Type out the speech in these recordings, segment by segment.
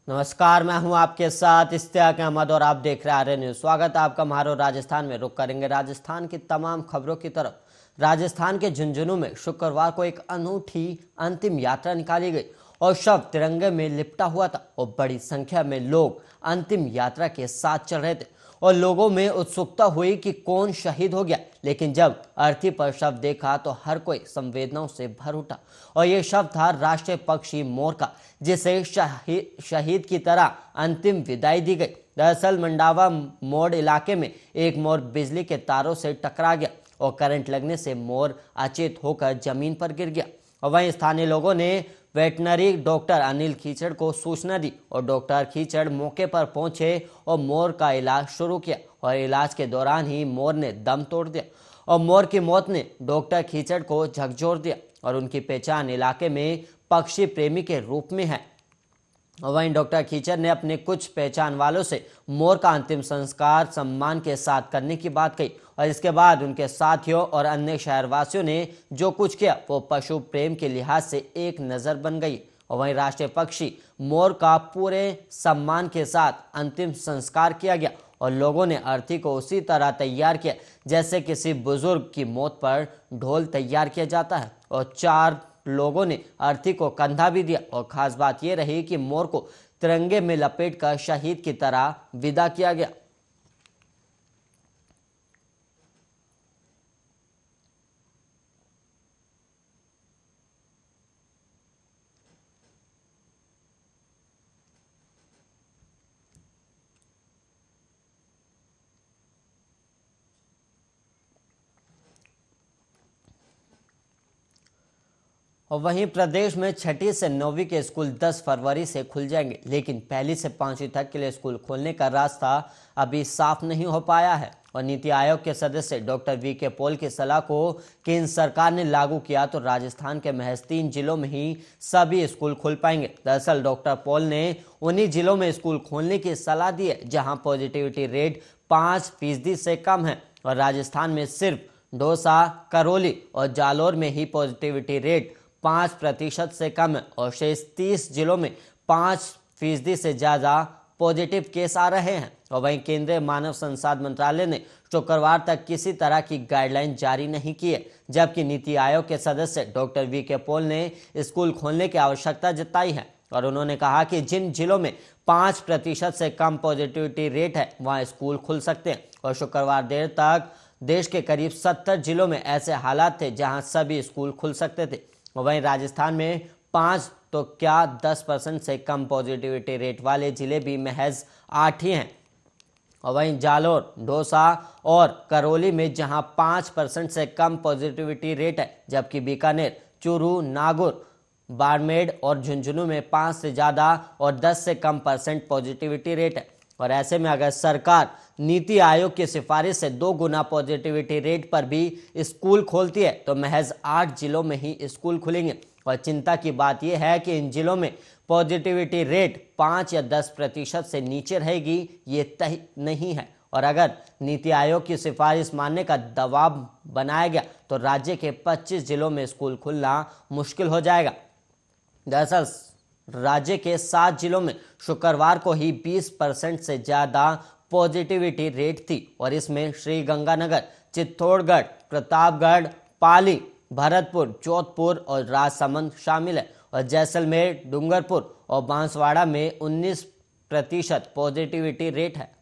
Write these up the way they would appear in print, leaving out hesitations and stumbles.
नमस्कार, मैं हूं आपके साथ इश्तियाक अहमद और आप देख रहे हैं आर्य न्यूज। स्वागत है आपका हमारे राजस्थान में। रुक करेंगे राजस्थान की तमाम खबरों की तरफ। राजस्थान के झुंझुनू में शुक्रवार को एक अनूठी अंतिम यात्रा निकाली गई और शव तिरंगे में लिपटा हुआ था और बड़ी संख्या में लोग अंतिम यात्रा के साथ चल रहे थे और लोगों में उत्सुकता हुई कि कौन शहीद हो गया। लेकिन जब अर्थी पर शव देखा तो हर कोई संवेदनाओं से भर उठा और यह शव था राष्ट्रीय पक्षी मोर का, जिसे शहीद की तरह अंतिम विदाई दी गई। दरअसल मंडावा मोड़ इलाके में एक मोर बिजली के तारों से टकरा गया और करंट लगने से मोर अचेत होकर जमीन पर गिर गया। और वहीं स्थानीय लोगों ने वेटनरी डॉक्टर अनिल कीचड़ को सूचना दी और डॉक्टर कीचड़ मौके पर पहुंचे और मोर का इलाज शुरू किया और इलाज के दौरान ही मोर ने दम तोड़ दिया और मोर की मौत ने डॉक्टर कीचड़ को झकझोर दिया और उनकी पहचान इलाके में पक्षी प्रेमी के रूप में है। वहीं डॉक्टर कीचड़ ने अपने कुछ पहचान वालों से मोर का अंतिम संस्कार सम्मान के साथ करने की बात कही और इसके बाद उनके साथियों और अन्य शहरवासियों ने जो कुछ किया वो पशु प्रेम के लिहाज से एक नज़र बन गई। और वहीं राष्ट्रीय पक्षी मोर का पूरे सम्मान के साथ अंतिम संस्कार किया गया और लोगों ने अर्थी को उसी तरह तैयार किया जैसे किसी बुजुर्ग की मौत पर ढोल तैयार किया जाता है और 4 लोगों ने अर्थी को कंधा भी दिया। और खास बात यह रही कि मोर को तिरंगे में लपेटकर शहीद की तरह विदा किया गया। और वहीं प्रदेश में 6ठी से 9वीं के स्कूल 10 फरवरी से खुल जाएंगे, लेकिन 1ली से 5वीं तक के लिए स्कूल खोलने का रास्ता अभी साफ नहीं हो पाया है। और नीति आयोग के सदस्य डॉक्टर वी.के. पॉल की सलाह को केंद्र सरकार ने लागू किया तो राजस्थान के महज 3 जिलों में ही सभी स्कूल खुल पाएंगे। दरअसल डॉक्टर पॉल ने उन्हीं जिलों में स्कूल खोलने की सलाह दी है जहां पॉजिटिविटी रेट 5% से कम है और राजस्थान में सिर्फ दौसा, करौली और जालोर में ही पॉजिटिविटी रेट 5% से कम है और शेष 30 जिलों में 5% से ज़्यादा पॉजिटिव केस आ रहे हैं। और वहीं केंद्रीय मानव संसाधन मंत्रालय ने शुक्रवार तक किसी तरह की गाइडलाइन जारी नहीं की है, जबकि नीति आयोग के सदस्य डॉक्टर वी.के. पॉल ने स्कूल खोलने की आवश्यकता जताई है और उन्होंने कहा कि जिन जिलों में 5% से कम पॉजिटिविटी रेट है वहां स्कूल खुल सकते हैं। और शुक्रवार देर तक देश के करीब 70 जिलों में ऐसे हालात थे जहां सभी स्कूल खुल सकते थे। वहीं राजस्थान में 5 तो क्या 10% से कम पॉजिटिविटी रेट वाले जिले भी महज 8 ही हैं। और वहीं जालोर, दौसा और करौली में जहां 5% से कम पॉजिटिविटी रेट है, जबकि बीकानेर, चूरू, नागौर, बाड़मेर और झुंझुनू में 5 से ज़्यादा और 10 से कम % पॉजिटिविटी रेट है। और ऐसे में अगर सरकार नीति आयोग की सिफारिश से 2 गुना पॉजिटिविटी रेट पर भी स्कूल खोलती है तो महज 8 जिलों में ही स्कूल खुलेंगे। और चिंता की बात यह है कि इन जिलों में पॉजिटिविटी रेट 5 या 10% से नीचे रहेगी ये तय नहीं है। और अगर नीति आयोग की सिफारिश मानने का दबाव बनाया गया तो राज्य के 25 जिलों में स्कूल खुलना मुश्किल हो जाएगा। दरअसल राज्य के 7 जिलों में शुक्रवार को ही 20% से ज़्यादा पॉजिटिविटी रेट थी और इसमें श्रीगंगानगर, चित्तौड़गढ़, प्रतापगढ़, पाली, भरतपुर, जोधपुर और राजसमंद शामिल है। और जैसलमेर, डूंगरपुर और बांसवाड़ा में 19% पॉजिटिविटी रेट है।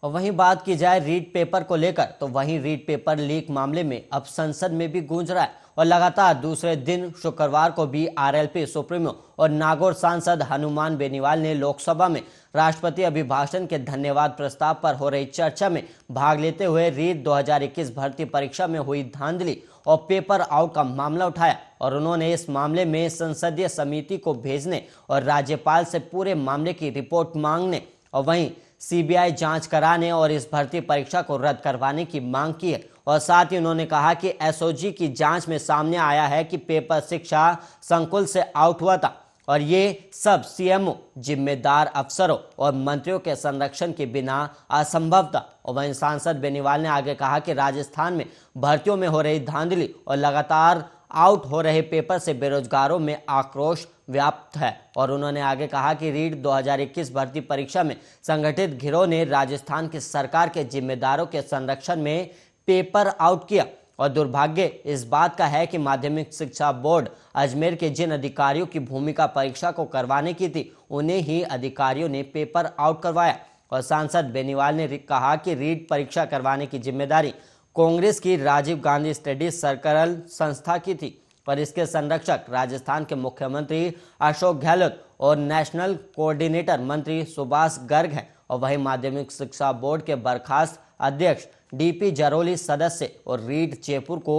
और वहीं बात की जाए रीट पेपर को लेकर तो वहीं रीट पेपर लीक मामले में अब संसद में भी गूंज रहा है और लगातार दूसरे दिन शुक्रवार को भी आरएलपी सुप्रीमो और नागौर सांसद हनुमान बेनीवाल ने लोकसभा में राष्ट्रपति अभिभाषण के धन्यवाद प्रस्ताव पर हो रही चर्चा में भाग लेते हुए रीट 2021 भर्ती परीक्षा में हुई धांधली और पेपर आउट का मामला उठाया और उन्होंने इस मामले में संसदीय समिति को भेजने और राज्यपाल से पूरे मामले की रिपोर्ट मांगने और वहीं सीबीआई जांच कराने और इस भर्ती परीक्षा को रद्द करवाने की मांग की है। और साथ ही उन्होंने कहा कि एसओजी की जांच में सामने आया है कि पेपर शिक्षा संकुल से आउट हुआ था और ये सब सीएमओ, जिम्मेदार अफसरों और मंत्रियों के संरक्षण के बिना असंभव था। और वहीं सांसद बेनीवाल ने आगे कहा कि राजस्थान में भर्तियों में हो रही धांधली और लगातार आउट हो रहे पेपर से बेरोजगारों में आक्रोश व्याप्त है। और उन्होंने आगे कहा कि रीट 2021 भर्ती परीक्षा में संगठित गिरोह ने राजस्थान की सरकार के जिम्मेदारों के संरक्षण में पेपर आउट किया। और दुर्भाग्य इस बात का है कि माध्यमिक शिक्षा बोर्ड अजमेर के जिन अधिकारियों की भूमिका परीक्षा को करवाने की थी, उन्हें ही अधिकारियों ने पेपर आउट करवाया। और सांसद बेनीवाल ने कहा कि रीट परीक्षा करवाने की जिम्मेदारी कांग्रेस की राजीव गांधी स्टडी सर्कल संस्था की थी और इसके संरक्षक राजस्थान के मुख्यमंत्री अशोक गहलोत और नेशनल कोऑर्डिनेटर मंत्री सुभाष गर्ग हैं। और वहीं माध्यमिक शिक्षा बोर्ड के बर्खास्त अध्यक्ष डीपी जरोली सदस्य और रीट जयपुर को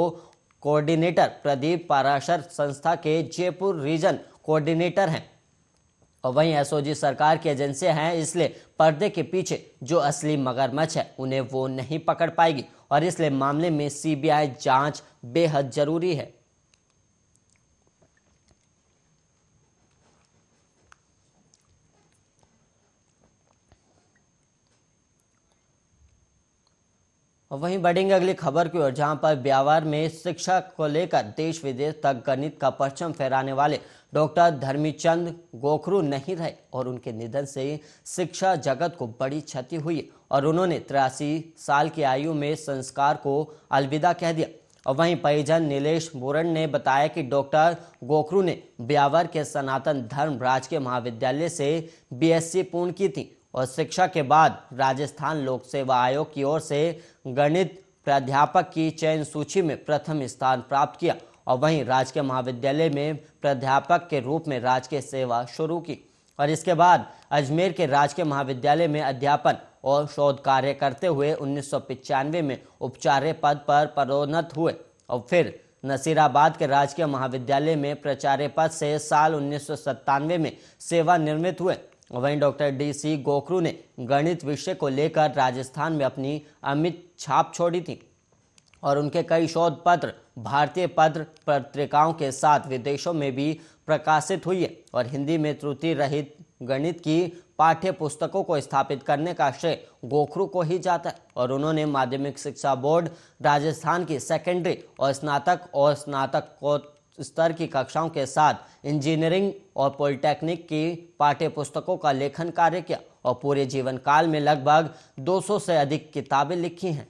कोऑर्डिनेटर प्रदीप पाराशर संस्था के जयपुर रीजन कोऑर्डिनेटर हैं। और वहीं एसओजी सरकार की एजेंसियां हैं, इसलिए पर्दे के पीछे जो असली मगरमच्छ है उन्हें वो नहीं पकड़ पाएगी और इसलिए मामले में सीबीआई जांच बेहद जरूरी है। और वहीं बढ़ेंगे अगली खबर की ओर, जहां पर ब्यावर में शिक्षा को लेकर देश विदेश तक गणित का परचम फहराने वाले डॉक्टर धर्मीचंद गोखरू नहीं रहे और उनके निधन से शिक्षा जगत को बड़ी क्षति हुई और उन्होंने 83 साल की आयु में संस्कार को अलविदा कह दिया। और वहीं परिजन नीलेश बोरन ने बताया कि डॉक्टर गोखरू ने ब्यावर के सनातन धर्म राजकीय महाविद्यालय से बीएससी पूर्ण की थी और शिक्षा के बाद राजस्थान लोक सेवा आयोग की ओर से गणित प्राध्यापक की चयन सूची में प्रथम स्थान प्राप्त किया और वहीं राजकीय महाविद्यालय में प्राध्यापक के रूप में राजकीय सेवा शुरू की और इसके बाद अजमेर के राजकीय महाविद्यालय में अध्यापन और शोध कार्य करते हुए 1995 में उपाचार्य पद पर पदोन्नत हुए और फिर नसीराबाद के राजकीय महाविद्यालय में प्राचार्य पद से साल 1997 में सेवानिवृत्त हुए। वहीं डॉक्टर डीसी गोखरू ने गणित विषय को लेकर राजस्थान में अपनी अमिट छाप छोड़ी थी और उनके कई शोध पत्र भारतीय पत्र पत्रिकाओं के साथ विदेशों में भी प्रकाशित हुई है और हिंदी में त्रुटि रहित गणित की पाठ्य पुस्तकों को स्थापित करने का श्रेय गोखरू को ही जाता है और उन्होंने माध्यमिक शिक्षा बोर्ड राजस्थान की सेकेंडरी और स्नातक स्तर की कक्षाओं के साथ इंजीनियरिंग और पॉलिटेक्निक की पाठ्य पुस्तकों का लेखन कार्य किया और पूरे जीवन काल में लगभग 200 से अधिक किताबें लिखी हैं।